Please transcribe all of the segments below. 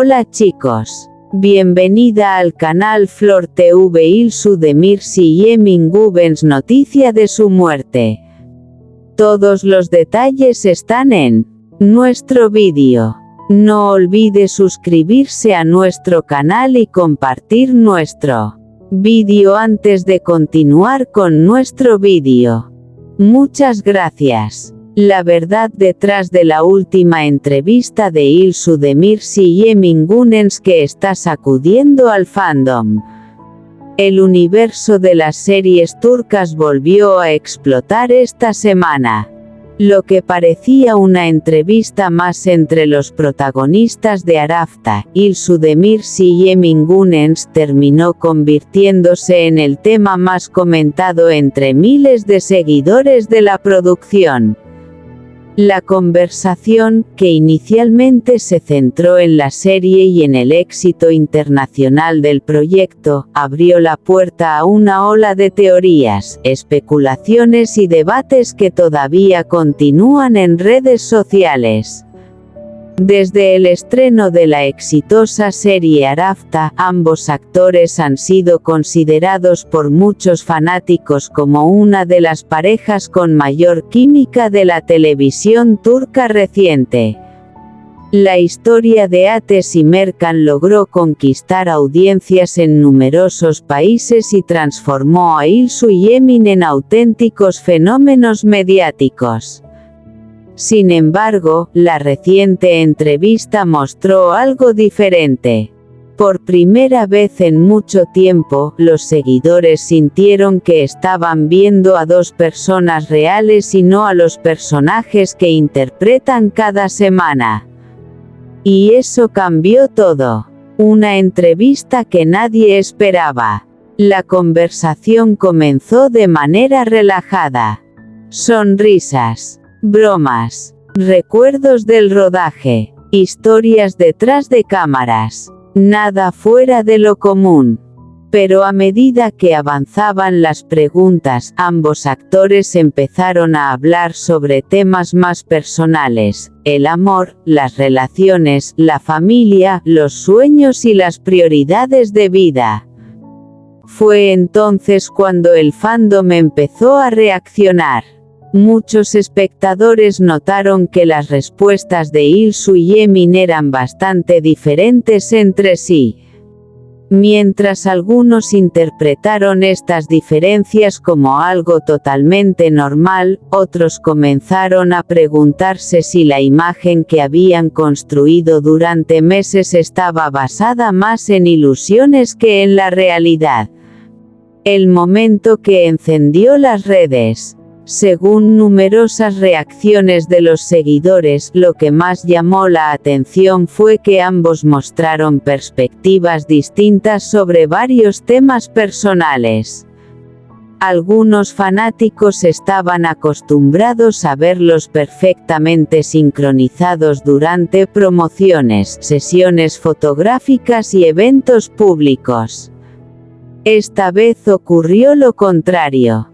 Hola chicos. Bienvenida al canal Flor TV. Ilsu Demir Yemin Gubens, noticia de su muerte. Todos los detalles están en nuestro vídeo. No olvide suscribirse a nuestro canal y compartir nuestro vídeo antes de continuar con nuestro vídeo. Muchas gracias. La verdad detrás de la última entrevista de Ilsu Demir Yemin Gubens que está sacudiendo al fandom. El universo de las series turcas volvió a explotar esta semana. Lo que parecía una entrevista más entre los protagonistas de Arafta, Ilsu Demir Yemin Gubens, terminó convirtiéndose en el tema más comentado entre miles de seguidores de la producción. La conversación, que inicialmente se centró en la serie y en el éxito internacional del proyecto, abrió la puerta a una ola de teorías, especulaciones y debates que todavía continúan en redes sociales. Desde el estreno de la exitosa serie Arafta, ambos actores han sido considerados por muchos fanáticos como una de las parejas con mayor química de la televisión turca reciente. La historia de Ateş y Mercan logró conquistar audiencias en numerosos países y transformó a Ilsu Yemin en auténticos fenómenos mediáticos. Sin embargo, la reciente entrevista mostró algo diferente. Por primera vez en mucho tiempo, los seguidores sintieron que estaban viendo a dos personas reales y no a los personajes que interpretan cada semana. Y eso cambió todo. Una entrevista que nadie esperaba. La conversación comenzó de manera relajada. Sonrisas, bromas, recuerdos del rodaje, historias detrás de cámaras. Nada fuera de lo común. Pero a medida que avanzaban las preguntas, ambos actores empezaron a hablar sobre temas más personales: el amor, las relaciones, la familia, los sueños y las prioridades de vida. Fue entonces cuando el fandom empezó a reaccionar. Muchos espectadores notaron que las respuestas de Ilsu Yemin eran bastante diferentes entre sí. Mientras algunos interpretaron estas diferencias como algo totalmente normal, otros comenzaron a preguntarse si la imagen que habían construido durante meses estaba basada más en ilusiones que en la realidad. El momento que encendió las redes. Según numerosas reacciones de los seguidores, lo que más llamó la atención fue que ambos mostraron perspectivas distintas sobre varios temas personales. Algunos fanáticos estaban acostumbrados a verlos perfectamente sincronizados durante promociones, sesiones fotográficas y eventos públicos. Esta vez ocurrió lo contrario.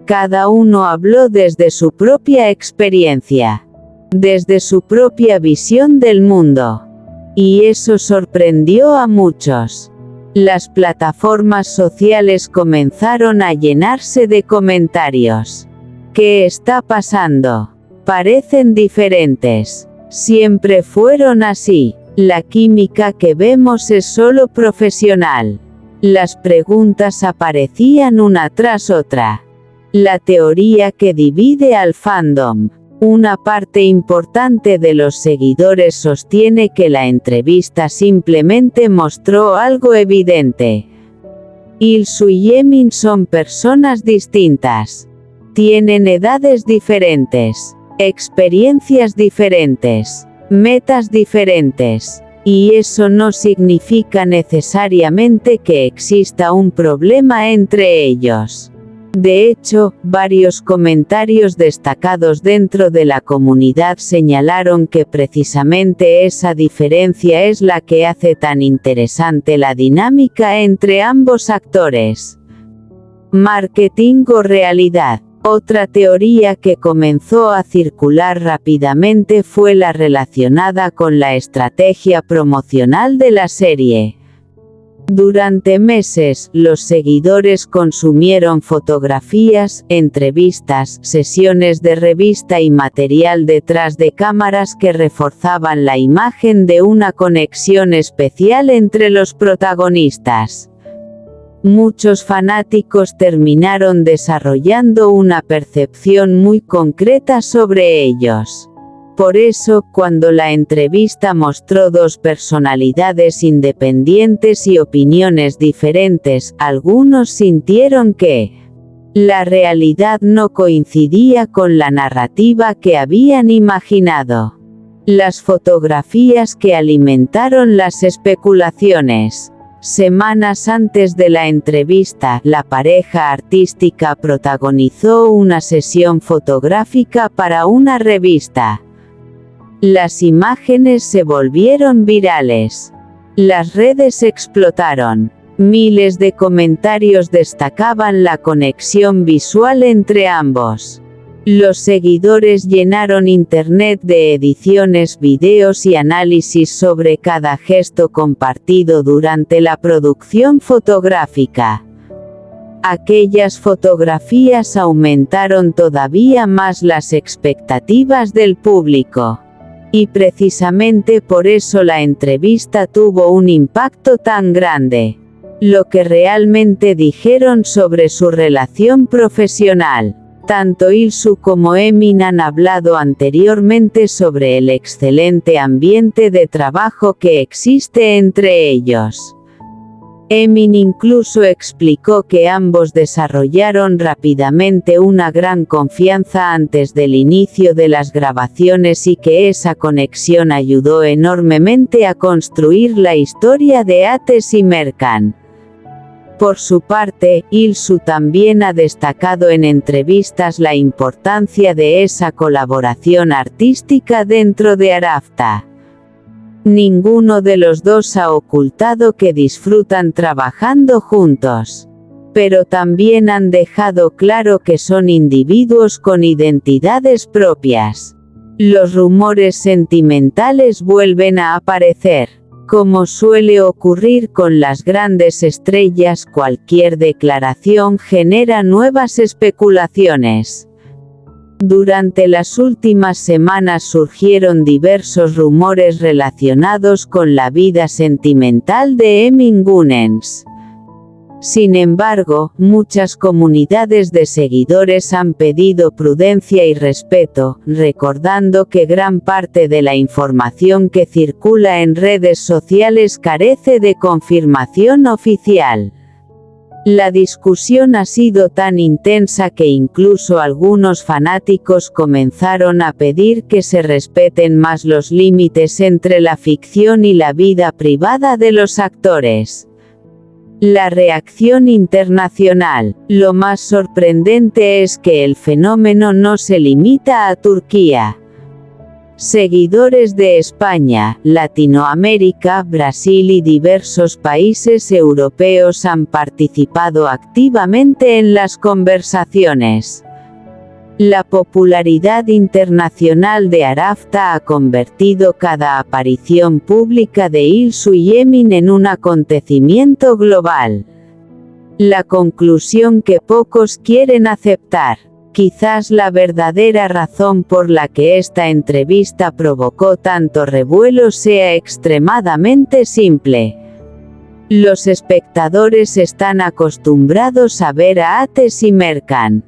Cada uno habló desde su propia experiencia, desde su propia visión del mundo. Y eso sorprendió a muchos. Las plataformas sociales comenzaron a llenarse de comentarios. ¿Qué está pasando? Parecen diferentes. Siempre fueron así. La química que vemos es solo profesional. Las preguntas aparecían una tras otra. La teoría que divide al fandom. Una parte importante de los seguidores sostiene que la entrevista simplemente mostró algo evidente. Ilsu y Yemin son personas distintas. Tienen edades diferentes, experiencias diferentes, metas diferentes. Y eso no significa necesariamente que exista un problema entre ellos. De hecho, varios comentarios destacados dentro de la comunidad señalaron que precisamente esa diferencia es la que hace tan interesante la dinámica entre ambos actores. ¿Marketing o realidad? Otra teoría que comenzó a circular rápidamente fue la relacionada con la estrategia promocional de la serie. Durante meses, los seguidores consumieron fotografías, entrevistas, sesiones de revista y material detrás de cámaras que reforzaban la imagen de una conexión especial entre los protagonistas. Muchos fanáticos terminaron desarrollando una percepción muy concreta sobre ellos. Por eso, cuando la entrevista mostró dos personalidades independientes y opiniones diferentes, algunos sintieron que la realidad no coincidía con la narrativa que habían imaginado. Las fotografías que alimentaron las especulaciones. Semanas antes de la entrevista, la pareja artística protagonizó una sesión fotográfica para una revista. Las imágenes se volvieron virales. Las redes explotaron. Miles de comentarios destacaban la conexión visual entre ambos. Los seguidores llenaron internet de ediciones, videos y análisis sobre cada gesto compartido durante la producción fotográfica. Aquellas fotografías aumentaron todavía más las expectativas del público. Y precisamente por eso la entrevista tuvo un impacto tan grande. Lo que realmente dijeron sobre su relación profesional. Tanto Ilsu como Emin han hablado anteriormente sobre el excelente ambiente de trabajo que existe entre ellos. Emin incluso explicó que ambos desarrollaron rápidamente una gran confianza antes del inicio de las grabaciones y que esa conexión ayudó enormemente a construir la historia de Ateş y Mercan. Por su parte, Ilsu también ha destacado en entrevistas la importancia de esa colaboración artística dentro de Arafta. Ninguno de los dos ha ocultado que disfrutan trabajando juntos. Pero también han dejado claro que son individuos con identidades propias. Los rumores sentimentales vuelven a aparecer. Como suele ocurrir con las grandes estrellas, cualquier declaración genera nuevas especulaciones. Durante las últimas semanas surgieron diversos rumores relacionados con la vida sentimental de Emin Güneş. Sin embargo, muchas comunidades de seguidores han pedido prudencia y respeto, recordando que gran parte de la información que circula en redes sociales carece de confirmación oficial. La discusión ha sido tan intensa que incluso algunos fanáticos comenzaron a pedir que se respeten más los límites entre la ficción y la vida privada de los actores. La reacción internacional. Lo más sorprendente es que el fenómeno no se limita a Turquía. Seguidores de España, Latinoamérica, Brasil y diversos países europeos han participado activamente en las conversaciones. La popularidad internacional de Arafta ha convertido cada aparición pública de Ilsu y Emin en un acontecimiento global. La conclusión que pocos quieren aceptar. Quizás la verdadera razón por la que esta entrevista provocó tanto revuelo sea extremadamente simple. Los espectadores están acostumbrados a ver a Ateş y Mercan.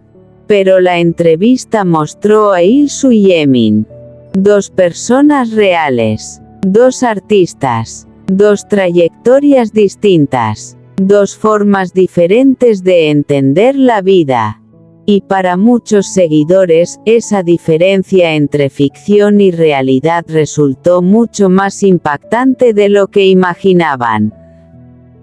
Pero la entrevista mostró a Ilsu y Emin. Dos personas reales. Dos artistas. Dos trayectorias distintas. Dos formas diferentes de entender la vida. Y para muchos seguidores, esa diferencia entre ficción y realidad resultó mucho más impactante de lo que imaginaban.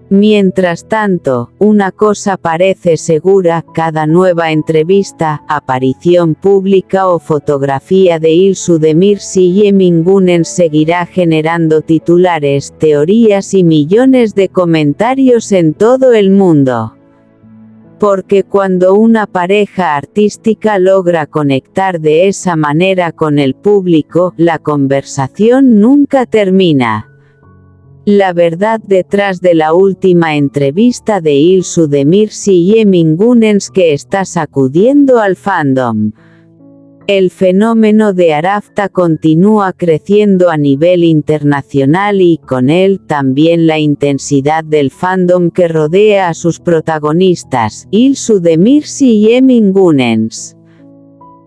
Mientras tanto, una cosa parece segura: cada nueva entrevista, aparición pública o fotografía de Ilsu Demirci y Emin Güneş seguirá generando titulares, teorías y millones de comentarios en todo el mundo. Porque cuando una pareja artística logra conectar de esa manera con el público, la conversación nunca termina. La verdad detrás de la última entrevista de Ilsu Demirci y Emin Gunens que está sacudiendo al fandom. El fenómeno de Arafta continúa creciendo a nivel internacional y con él también la intensidad del fandom que rodea a sus protagonistas, Ilsu Demirci y Emin Gunens.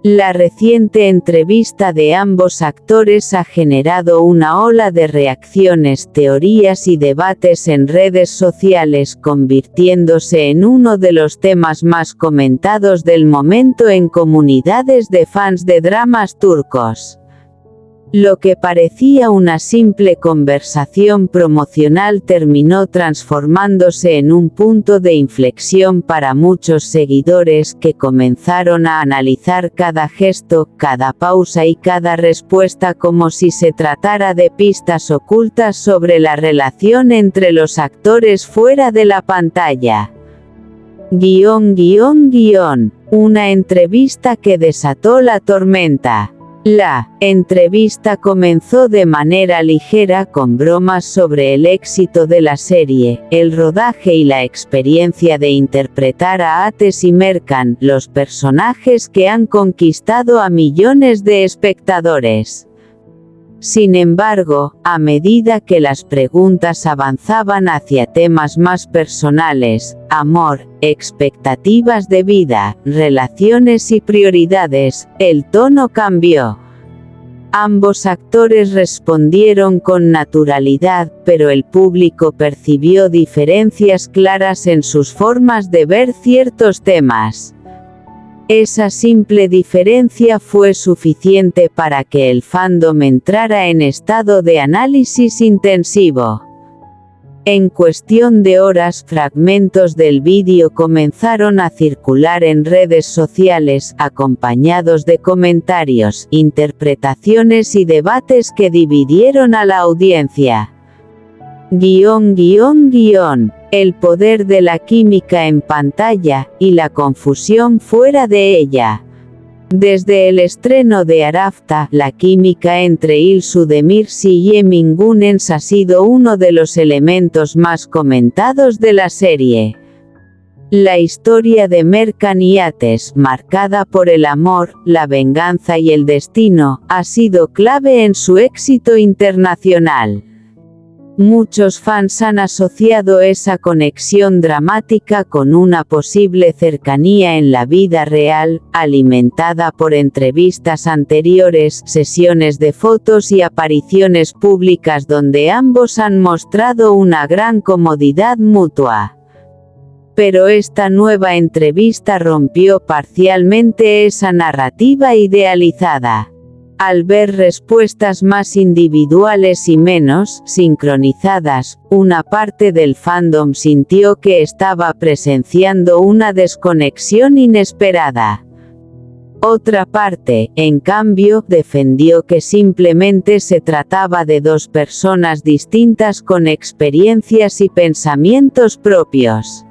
La reciente entrevista de ambos actores ha generado una ola de reacciones, teorías y debates en redes sociales, convirtiéndose en uno de los temas más comentados del momento en comunidades de fans de dramas turcos. Lo que parecía una simple conversación promocional terminó transformándose en un punto de inflexión para muchos seguidores que comenzaron a analizar cada gesto, cada pausa y cada respuesta como si se tratara de pistas ocultas sobre la relación entre los actores fuera de la pantalla. Una entrevista que desató la tormenta. La entrevista comenzó de manera ligera con bromas sobre el éxito de la serie, el rodaje y la experiencia de interpretar a Ateş y Merkan, los personajes que han conquistado a millones de espectadores. Sin embargo, a medida que las preguntas avanzaban hacia temas más personales, amor, expectativas de vida, relaciones y prioridades, el tono cambió. Ambos actores respondieron con naturalidad, pero el público percibió diferencias claras en sus formas de ver ciertos temas. Esa simple diferencia fue suficiente para que el fandom entrara en estado de análisis intensivo. En cuestión de horas, fragmentos del vídeo comenzaron a circular en redes sociales, acompañados de comentarios, interpretaciones y debates que dividieron a la audiencia. El poder de la química en pantalla, y la confusión fuera de ella. Desde el estreno de Arafta, la química entre Ilsu Demirci y Emin Gunens ha sido uno de los elementos más comentados de la serie. La historia de Merkan y Ateş, marcada por el amor, la venganza y el destino, ha sido clave en su éxito internacional. Muchos fans han asociado esa conexión dramática con una posible cercanía en la vida real, alimentada por entrevistas anteriores, sesiones de fotos y apariciones públicas donde ambos han mostrado una gran comodidad mutua. Pero esta nueva entrevista rompió parcialmente esa narrativa idealizada. Al ver respuestas más individuales y menos sincronizadas, una parte del fandom sintió que estaba presenciando una desconexión inesperada. Otra parte, en cambio, defendió que simplemente se trataba de dos personas distintas con experiencias y pensamientos propios.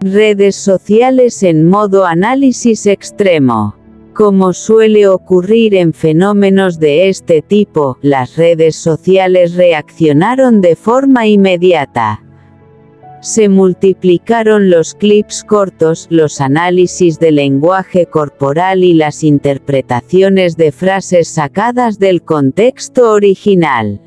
Redes sociales en modo análisis extremo. Como suele ocurrir en fenómenos de este tipo, las redes sociales reaccionaron de forma inmediata. Se multiplicaron los clips cortos, los análisis de lenguaje corporal y las interpretaciones de frases sacadas del contexto original.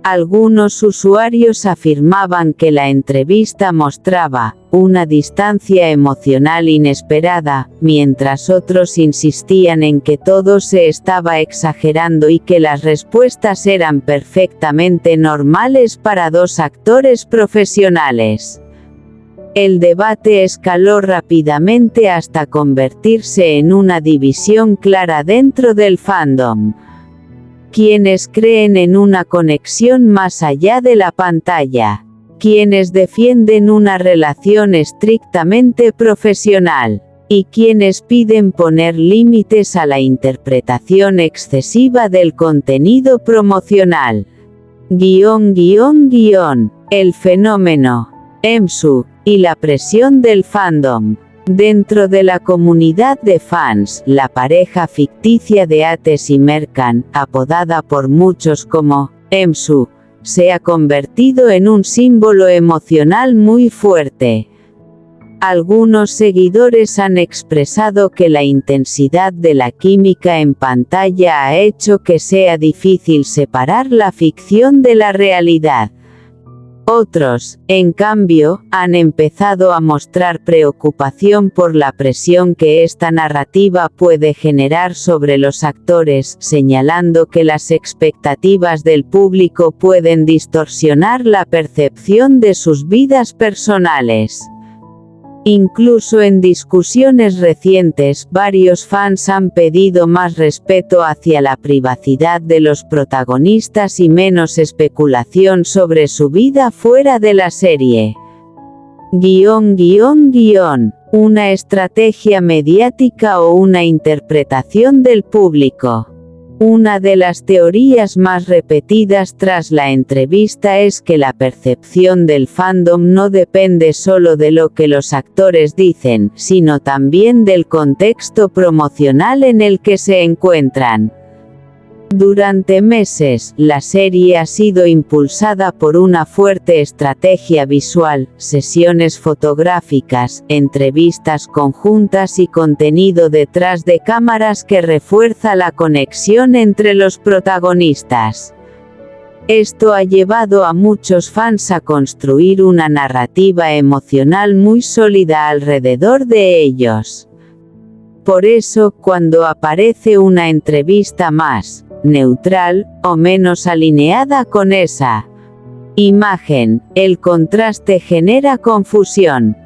Algunos usuarios afirmaban que la entrevista mostraba una distancia emocional inesperada, mientras otros insistían en que todo se estaba exagerando y que las respuestas eran perfectamente normales para dos actores profesionales. El debate escaló rápidamente hasta convertirse en una división clara dentro del fandom. Quienes creen en una conexión más allá de la pantalla. Quienes defienden una relación estrictamente profesional. Y quienes piden poner límites a la interpretación excesiva del contenido promocional. El fenómeno. EMSU, y la presión del fandom. Dentro de la comunidad de fans, la pareja ficticia de Ates y Mercan, apodada por muchos como EMSU, se ha convertido en un símbolo emocional muy fuerte. Algunos seguidores han expresado que la intensidad de la química en pantalla ha hecho que sea difícil separar la ficción de la realidad. Otros, en cambio, han empezado a mostrar preocupación por la presión que esta narrativa puede generar sobre los actores, señalando que las expectativas del público pueden distorsionar la percepción de sus vidas personales. Incluso en discusiones recientes, varios fans han pedido más respeto hacia la privacidad de los protagonistas y menos especulación sobre su vida fuera de la serie. Una estrategia mediática o una interpretación del público. Una de las teorías más repetidas tras la entrevista es que la percepción del fandom no depende solo de lo que los actores dicen, sino también del contexto promocional en el que se encuentran. Durante meses, la serie ha sido impulsada por una fuerte estrategia visual, sesiones fotográficas, entrevistas conjuntas y contenido detrás de cámaras que refuerza la conexión entre los protagonistas. Esto ha llevado a muchos fans a construir una narrativa emocional muy sólida alrededor de ellos. Por eso, cuando aparece una entrevista más neutral, o menos alineada con esa imagen, el contraste genera confusión.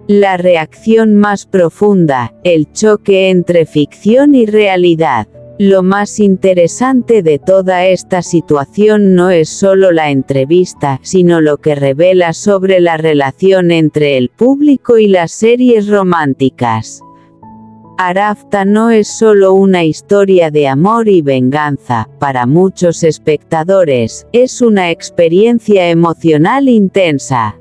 La reacción más profunda, el choque entre ficción y realidad. Lo más interesante de toda esta situación no es solo la entrevista, sino lo que revela sobre la relación entre el público y las series románticas. Arafta no es solo una historia de amor y venganza, para muchos espectadores, es una experiencia emocional intensa.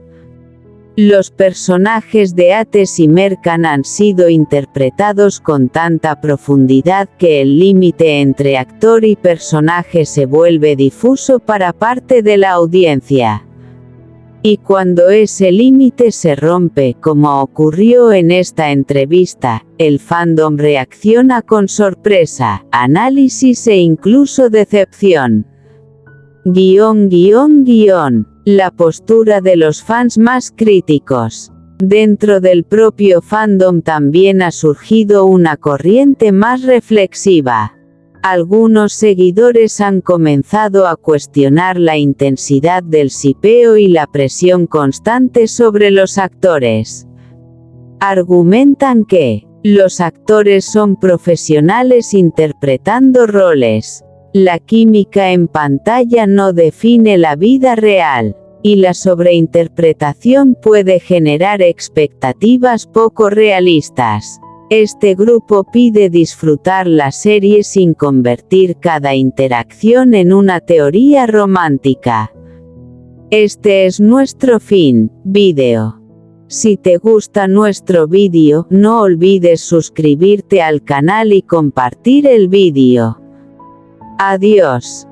Los personajes de Ates y Mercan han sido interpretados con tanta profundidad que el límite entre actor y personaje se vuelve difuso para parte de la audiencia. Y cuando ese límite se rompe, como ocurrió en esta entrevista, el fandom reacciona con sorpresa, análisis e incluso decepción. La postura de los fans más críticos. Dentro del propio fandom también ha surgido una corriente más reflexiva. Algunos seguidores han comenzado a cuestionar la intensidad del shipeo y la presión constante sobre los actores. Argumentan que los actores son profesionales interpretando roles. La química en pantalla no define la vida real, y la sobreinterpretación puede generar expectativas poco realistas. Este grupo pide disfrutar la serie sin convertir cada interacción en una teoría romántica. Este es nuestro fin, vídeo. Si te gusta nuestro vídeo, no olvides suscribirte al canal y compartir el vídeo. Adiós.